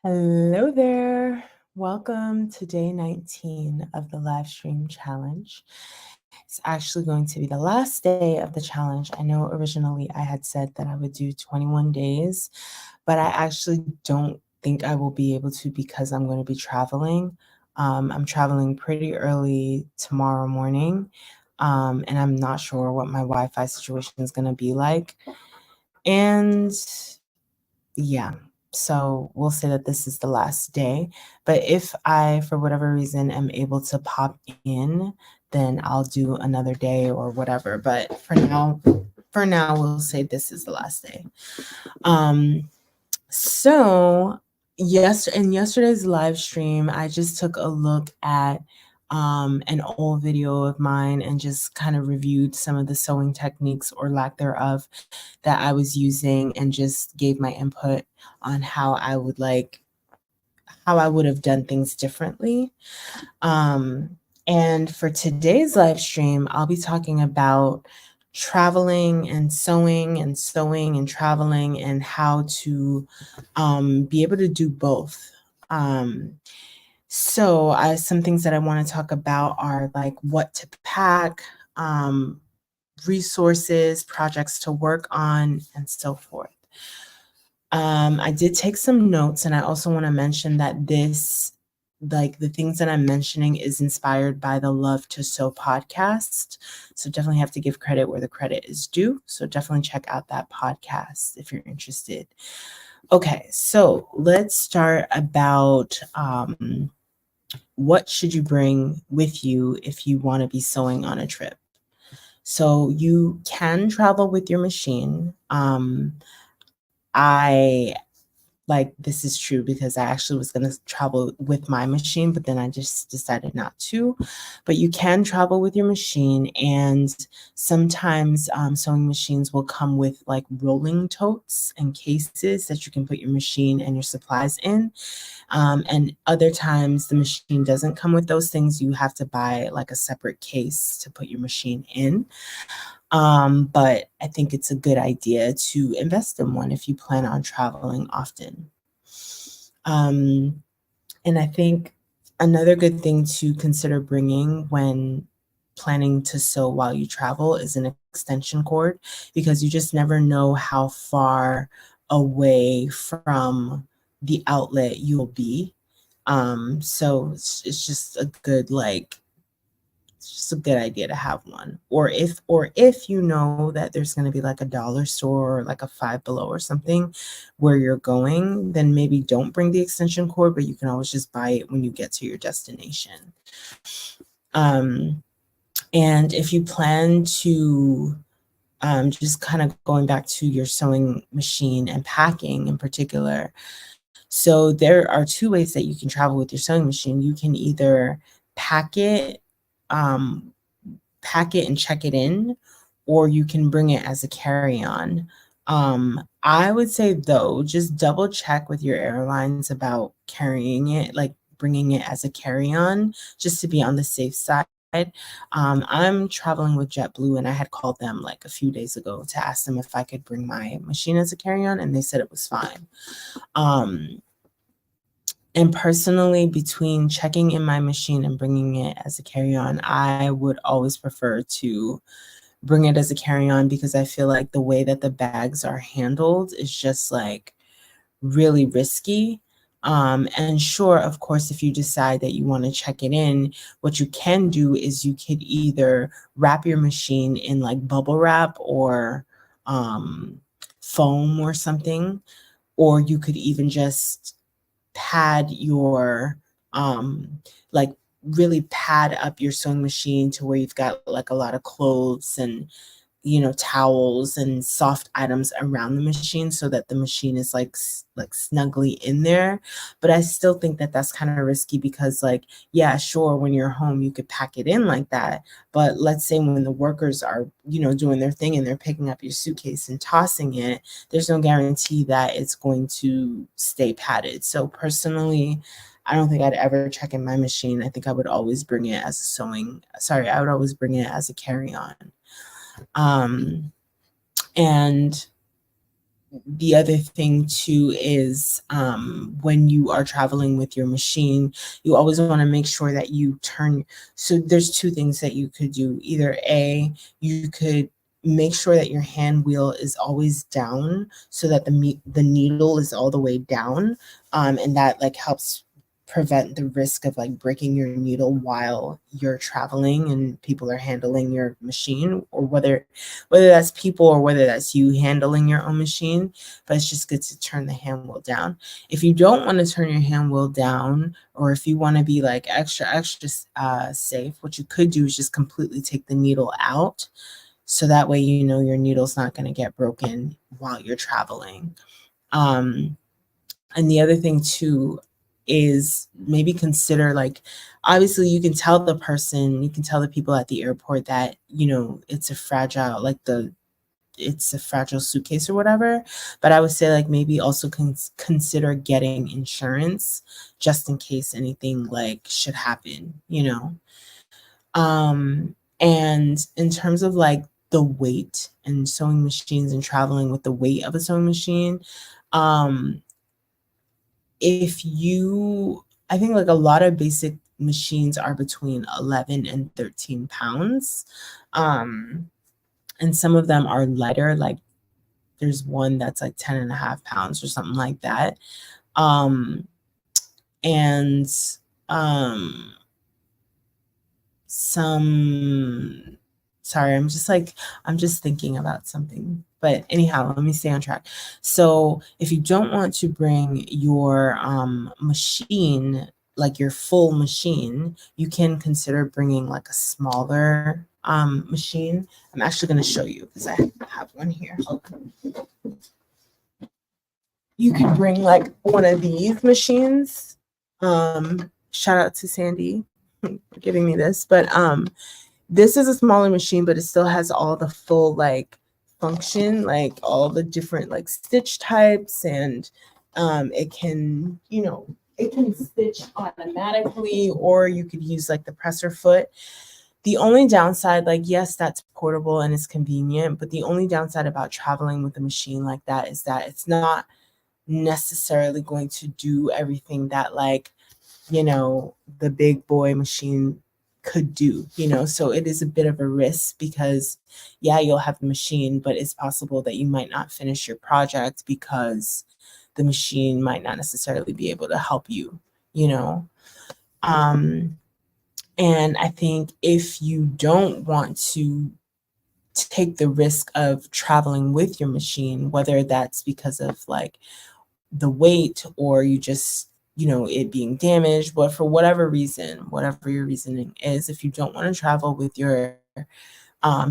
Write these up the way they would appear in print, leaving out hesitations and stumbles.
Hello there. Welcome to day 19 of the live stream challenge. It's actually going to be the last day of the challenge. I know originally I had said that I would do 21 days, but I actually don't think I will be able to because I'm going to be traveling. I'm traveling pretty early tomorrow morning, and I'm not sure what my Wi-Fi situation is going to be like. And yeah. So we'll say that this is the last day. But if I, for whatever reason, am able to pop in, then I'll do another day or whatever. But for now, we'll say this is the last day. So in yesterday's live stream, I just took a look at an old video of mine and just kind of reviewed some of the sewing techniques or lack thereof that I was using and just gave my input on how I would have done things differently. And for today's live stream, I'll be talking about traveling and sewing and traveling and how to be able to do both. Some things that I want to talk about are like what to pack, resources, projects to work on, and so forth. I did take some notes, and I also want to mention that the things that I'm mentioning is inspired by the Love to Sew podcast. So definitely have to give credit where the credit is due. So definitely check out that podcast if you're interested. Okay, so let's start about what should you bring with you if you want to be sewing on a trip. So you can travel with your machine. I like this is true because I actually was going to travel with my machine, but then I just decided not to. But you can travel with your machine, and sometimes sewing machines will come with like rolling totes and cases that you can put your machine and your supplies in. And other times the machine doesn't come with those things. You have to buy like a separate case to put your machine in. But I think it's a good idea to invest in one if you plan on traveling often. And I think another good thing to consider bringing when planning to sew while you travel is an extension cord, because you just never know how far away from the outlet you'll be. So it's just a good it's just a good idea to have one. Or if you know that there's going to be like a dollar store or like a Five Below or something where you're going, then maybe don't bring the extension cord, but you can always just buy it when you get to your destination. And if you plan to just kind of going back to your sewing machine and packing in particular. So there are two ways that you can travel with your sewing machine. You can either pack it um, pack it and check it in, or you can bring it as a carry-on. I would say though, just double check with your airlines about carrying it, like bringing it as a carry-on, just to be on the safe side. I'm traveling with JetBlue, and I had called them like a few days ago to ask them if I could bring my machine as a carry-on, and they said it was fine. And personally, between checking in my machine and bringing it as a carry-on, I would always prefer to bring it as a carry-on because I feel like the way that the bags are handled is just like really risky. And sure, of course, if you decide that you want to check it in, what you can do is you could either wrap your machine in like bubble wrap or foam or something, or you could even just pad your like really pad up your sewing machine to where you've got like a lot of clothes and towels and soft items around the machine so that the machine is like snugly in there. But I still think that that's kind of risky because like, yeah, sure, when you're home you could pack it in like that, but let's say when the workers are doing their thing and they're picking up your suitcase and tossing it, there's no guarantee that it's going to stay padded. So personally, I don't think I'd ever check in my machine. I think I would always bring it as I would always bring it as a carry-on. And the other thing too is when you are traveling with your machine, you always want to make sure that you turn. So there's two things that you could do. Either A, you could make sure that your hand wheel is always down so that the needle is all the way down, and that like helps prevent the risk of like breaking your needle while you're traveling and people are handling your machine, or whether that's people or whether that's you handling your own machine. But it's just good to turn the hand wheel down. If you don't want to turn your hand wheel down, or if you want to be like extra safe, what you could do is just completely take the needle out, so that way you know your needle's not going to get broken while you're traveling. And the other thing too is maybe consider, like, obviously you can tell the person, you can tell the people at the airport that, you know, it's a fragile, like it's a fragile suitcase or whatever. But I would say like maybe also consider getting insurance just in case anything like should happen, you know. And in terms of like the weight and sewing machines and traveling with the weight of a sewing machine, um, if you I think like a lot of basic machines are between 11 and 13 pounds. And some of them are lighter, like there's one that's like 10.5 pounds or something like that. Um, and um, some sorry, I'm just thinking about something. But anyhow, let me stay on track. So if you don't want to bring your machine, like your full machine, you can consider bringing like a smaller machine. I'm actually going to show you because I have one here. You could bring like one of these machines. Shout out to Sandy for giving me this. But this is a smaller machine, but it still has all the full like function, like all the different like stitch types, and it can, you know, it can stitch automatically, or you could use like the presser foot. The only downside, like, yes, that's portable and it's convenient, but the only downside about traveling with a machine like that is that it's not necessarily going to do everything that like, you know, the big boy machine could do, you know. So it is a bit of a risk because yeah, you'll have the machine, but it's possible that you might not finish your project because the machine might not necessarily be able to help you, you know. um and I think if you don't want to take the risk of traveling with your machine, whether that's because of like the weight or you just, you know, it being damaged, but for whatever reason, whatever your reasoning is, if you don't want to travel with your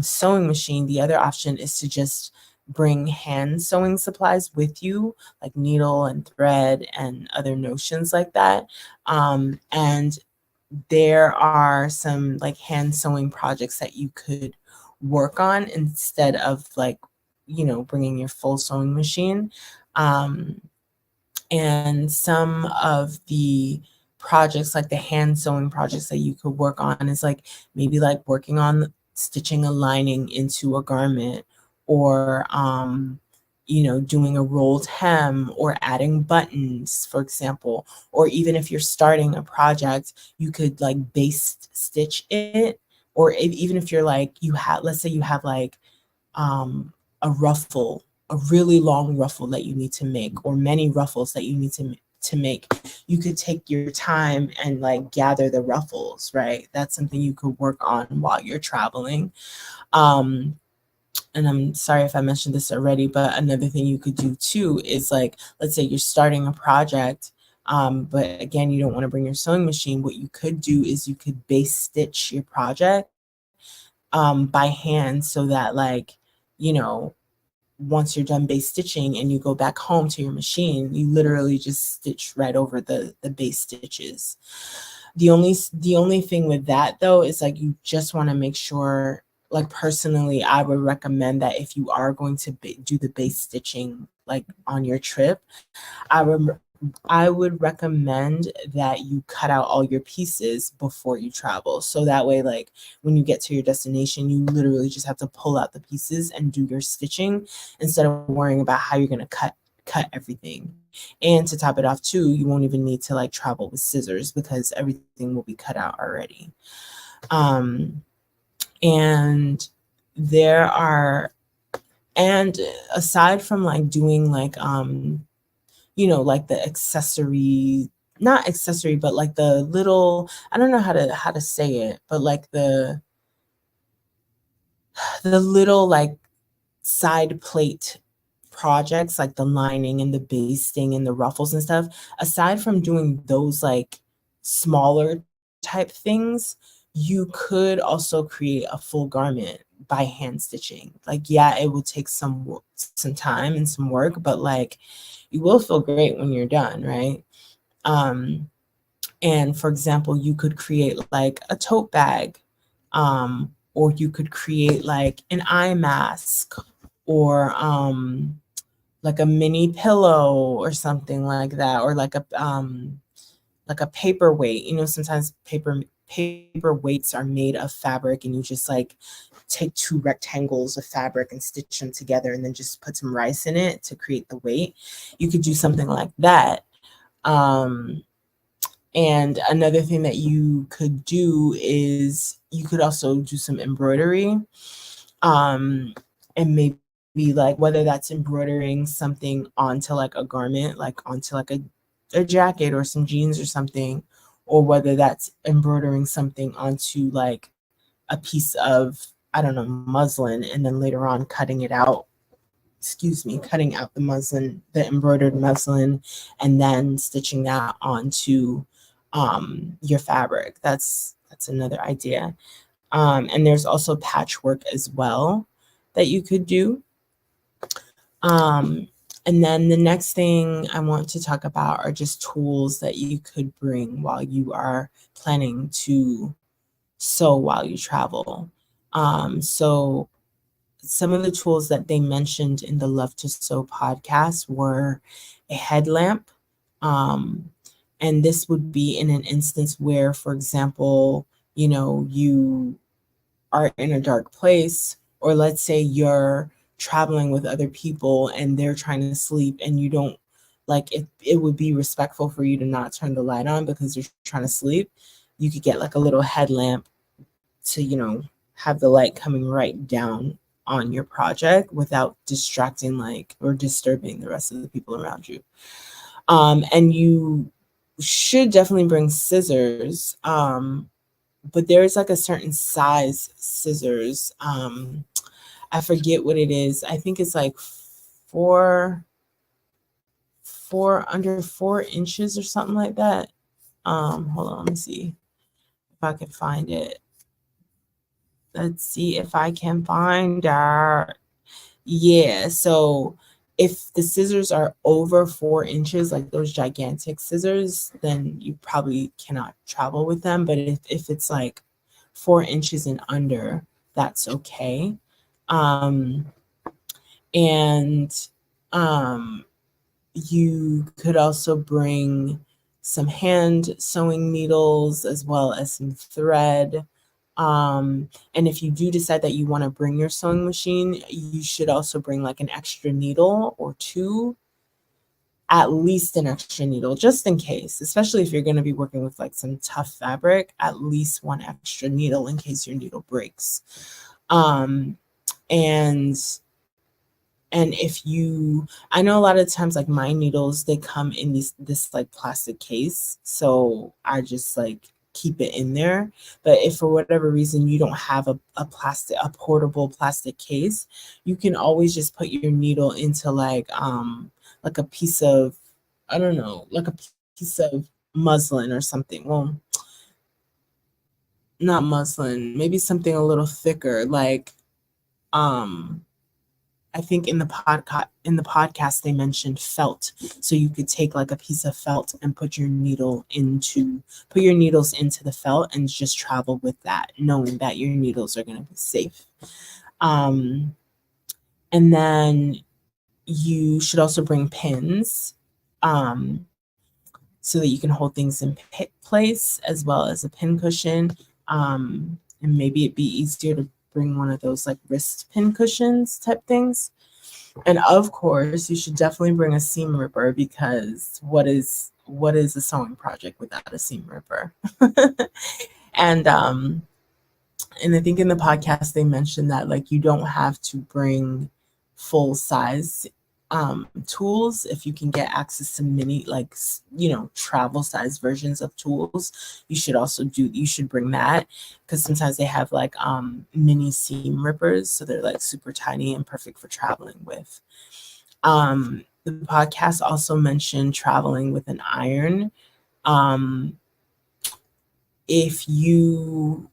sewing machine, the other option is to just bring hand sewing supplies with you, like needle and thread and other notions like that. And there are some like hand sewing projects that you could work on instead of like, you know, bringing your full sewing machine. Um, and some of the projects, like the hand sewing projects that you could work on, is like maybe like working on stitching a lining into a garment, or you know, doing a rolled hem, or adding buttons, for example. Or even if you're starting a project, you could like base stitch it. Or even if you're like, you have, let's say you have like um, a ruffle, a really long ruffle that you need to make, or many ruffles that you need to make. You could take your time and like gather the ruffles, right? That's something you could work on while you're traveling. Um, and I'm sorry if I mentioned this already, but another thing you could do too is like, let's say you're starting a project, but again, you don't want to bring your sewing machine. What you could do is you could base stitch your project by hand, so that like, you know, once you're done base stitching and you go back home to your machine, you literally just stitch right over the base stitches. The only thing with that though is like, you just want to make sure, like personally, I would recommend that if you are going to do the base stitching like on your trip, I would I would recommend that you cut out all your pieces before you travel. So that way, like when you get to your destination, you literally just have to pull out the pieces and do your stitching instead of worrying about how you're going to cut everything. And to top it off too, you won't even need to like travel with scissors because everything will be cut out already. And there are, and aside from like doing like like the accessory, not accessory, but like the little, I don't know how to say it, but like the little like side plate projects, like the lining and the basting and the ruffles and stuff, aside from doing those like smaller type things, you could also create a full garment by hand stitching. Like, yeah, it will take some time and some work, but like you will feel great when you're done, right? And for example, you could create like a tote bag, or you could create like an eye mask, or like a mini pillow or something like that, or like a paperweight. Sometimes paper weights are made of fabric, and you just like take two rectangles of fabric and stitch them together and then just put some rice in it to create the weight. You could do something like that. And another thing that you could do is you could also do some embroidery, and maybe like whether that's embroidering something onto like a garment, like onto like a jacket or some jeans or something, or whether that's embroidering something onto like a piece of, I don't know, muslin, and then later on cutting out the embroidered muslin, and then stitching that onto your fabric. That's another idea. And there's also patchwork as well that you could do. And then the next thing I want to talk about are just tools that you could bring while you are planning to sew while you travel. So some of the tools that they mentioned in the Love to Sew podcast were a headlamp. And this would be in an instance where, for example, you are in a dark place, or let's say you're traveling with other people and they're trying to sleep, and you don't like it would be respectful for you to not turn the light on because they're trying to sleep. You could get like a little headlamp to have the light coming right down on your project without distracting like or disturbing the rest of the people around you. And you should definitely bring scissors, but there's like a certain size scissors. I forget what it is. I think it's like under 4 inches or something like that. Hold on, let me see if I can find it. Let's see if I can find out. Yeah, so if the scissors are over 4 inches, like those gigantic scissors, then you probably cannot travel with them. But if it's like 4 inches and under, that's okay. And you could also bring some hand sewing needles as well as some thread. And if you do decide that you want to bring your sewing machine, you should also bring like an extra needle or two, at least an extra needle, just in case, especially if you're going to be working with like some tough fabric, at least one extra needle in case your needle breaks. And if I know a lot of times like my needles, they come in this like plastic case, so I just like keep it in there. But if for whatever reason you don't have a portable plastic case, you can always just put your needle into like a piece of, I don't know, like a piece of muslin or something. Well, not muslin, maybe something a little thicker, like I think in the podcast they mentioned felt. So you could take like a piece of felt and put your needles into the felt and just travel with that, knowing that your needles are going to be safe. And then you should also bring pins. so that you can hold things in place, as well as a pin cushion. And maybe it'd be easier to bring one of those like wrist pin cushions type things. And of course, you should definitely bring a seam ripper, because what is a sewing project without a seam ripper? and and I think in the podcast they mentioned that like you don't have to bring full size tools if you can get access to mini, like, travel size versions of tools. You should bring that, because sometimes they have like mini seam rippers, so they're like super tiny and perfect for traveling with. The podcast also mentioned traveling with an iron. If you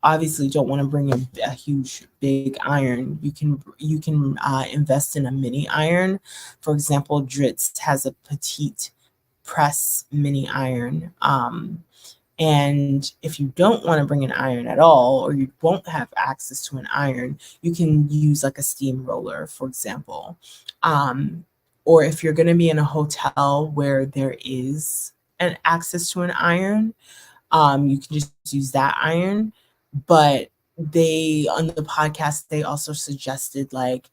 obviously don't want to bring a huge big iron, you can invest in a mini iron. For example, Dritz has a petite press mini iron. And if you don't want to bring an iron at all, or you won't have access to an iron, you can use like a steamroller, for example. Or if you're going to be in a hotel where there is an access to an iron, you can just use that iron. But they, on the podcast, they also suggested like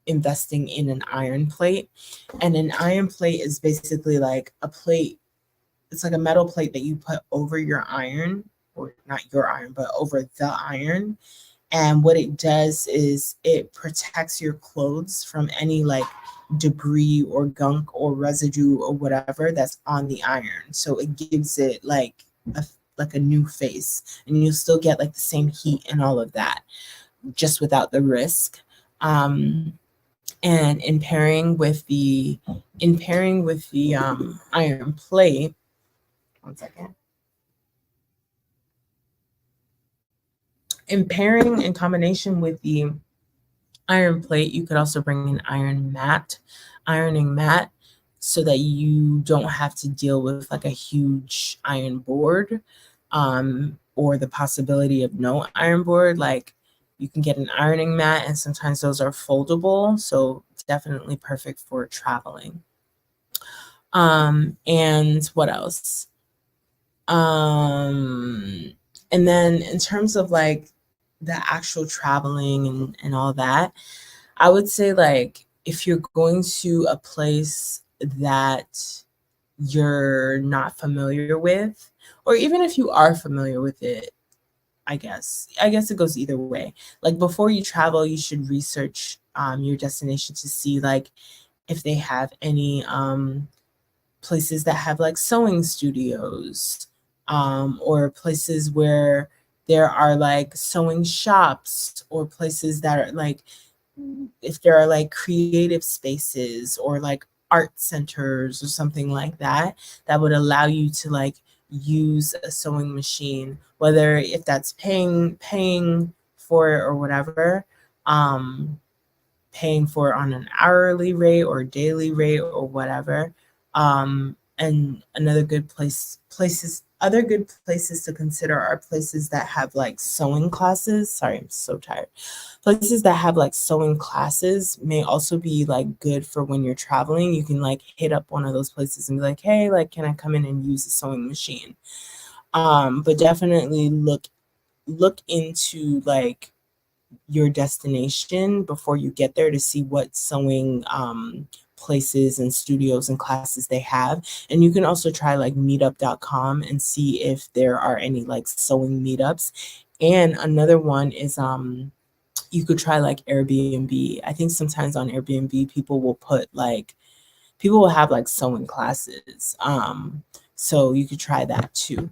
investing in an iron plate. And an iron plate is basically like a plate. It's like a metal plate that you put over your iron, or not your iron, but over the iron. And what it does is it protects your clothes from any like debris or gunk or residue or whatever that's on the iron. So it gives it like a new face, and you'll still get like the same heat and all of that, just without the risk. And in pairing with the iron plate, one second. In combination with the iron plate, you could also bring an ironing mat, so that you don't have to deal with like a huge iron board, or the possibility of no iron board. Like, you can get an ironing mat, and sometimes those are foldable, so it's definitely perfect for traveling. And what else? And then in terms of like the actual traveling and all that, I would say like if you're going to a place that you're not familiar with, or even if you are familiar with it, I guess it goes either way. Like, before you travel, you should research your destination to see like if they have any places that have like sewing studios, or places where there are like sewing shops, or places that are like, if there are like creative spaces or like art centers or something like that, that would allow you to like use a sewing machine, whether if that's paying for it or whatever, um paying for it on an hourly rate or daily rate or whatever. And other good places to consider are places that have like sewing classes. Sorry, I'm so tired. Places that have like sewing classes may also be like good for when you're traveling. You can like hit up one of those places and be like, hey, like, can I come in and use a sewing machine? But definitely look into like your destination before you get there, to see what sewing places and studios and classes they have. And you can also try like meetup.com and see if there are any like sewing meetups. And another one is you could try like Airbnb. I think sometimes on Airbnb people will have like sewing classes. So you could try that too.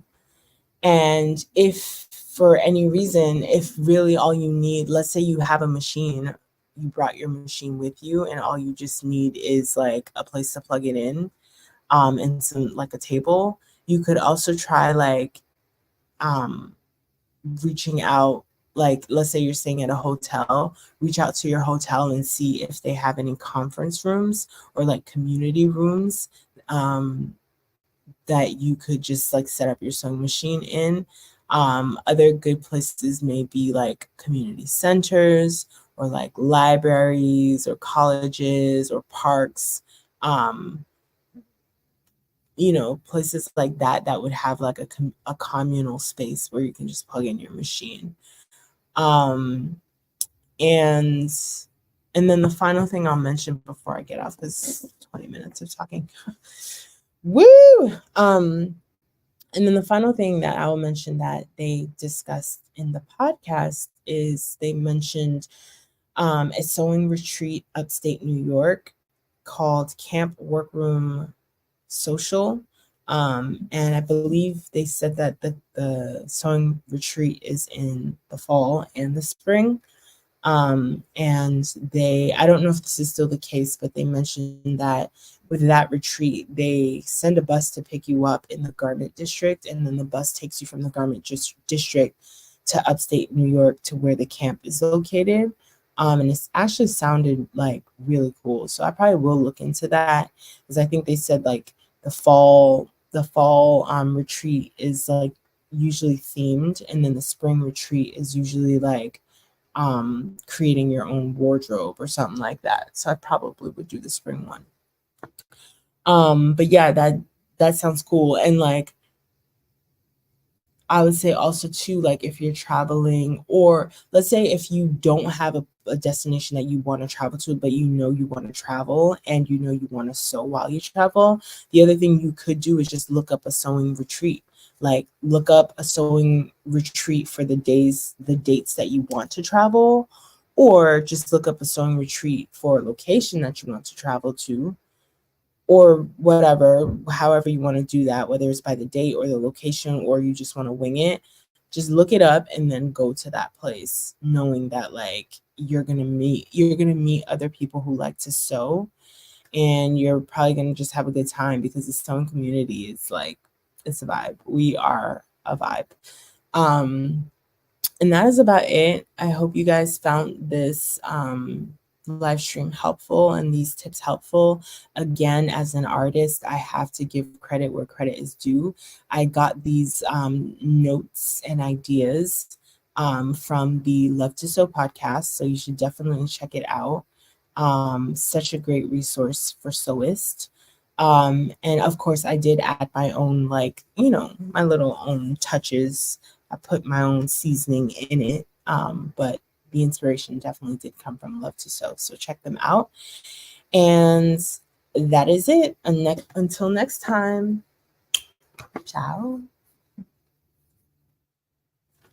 And if for any reason, if really all you need, let's say you have a machine, you brought your machine with you, and all you just need is like a place to plug it in, and some like a table, you could also try like um reaching out. Like, let's say you're staying at a hotel, reach out to your hotel and see if they have any conference rooms or like community rooms, that you could just like set up your sewing machine in. Other good places may be like community centers, or like libraries or colleges or parks. Um, places like that that would have like a communal space where you can just plug in your machine. Um, and and then the final thing I'll mention before I get off, because 20 minutes of talking. Woo! And then the final thing that I will mention that they discussed in the podcast is they mentioned a sewing retreat upstate New York called Camp Workroom Social. And I believe they said that the sewing retreat is in the fall and the spring. And I don't know if this is still the case, but they mentioned that with that retreat, they send a bus to pick you up in the garment district, and then the bus takes you from the garment district to upstate New York to where the camp is located. And it's actually sounded like really cool. So I probably will look into that, because I think they said like the fall retreat is like usually themed, and then the spring retreat is usually like creating your own wardrobe or something like that. So I probably would do the spring one. But yeah, that sounds cool. And like I would say also too, like if you're traveling, or let's say if you don't have a destination that you want to travel to, but you want to travel and you want to sew while you travel, the other thing you could do is just look up a sewing retreat. Like look up a sewing retreat for the dates that you want to travel, or just look up a sewing retreat for a location that you want to travel to, or whatever, however you want to do that, whether it's by the date or the location, or you just want to wing it. Just look it up and then go to that place, knowing that like you're gonna meet other people who like to sew, and you're probably gonna just have a good time, because the sewing community is like, it's a vibe. We are a vibe. Um, and that is about it. I hope you guys found this live stream helpful and these tips helpful. Again, as an artist, I have to give credit where credit is due. I got these notes and ideas from the Love to Sew podcast, so you should definitely check it out. Such a great resource for sewists. And of course, I did add my own, like, my little own touches. I put my own seasoning in it, but the inspiration definitely did come from Love to Sew. So check them out. And that is it. Until next time. Ciao.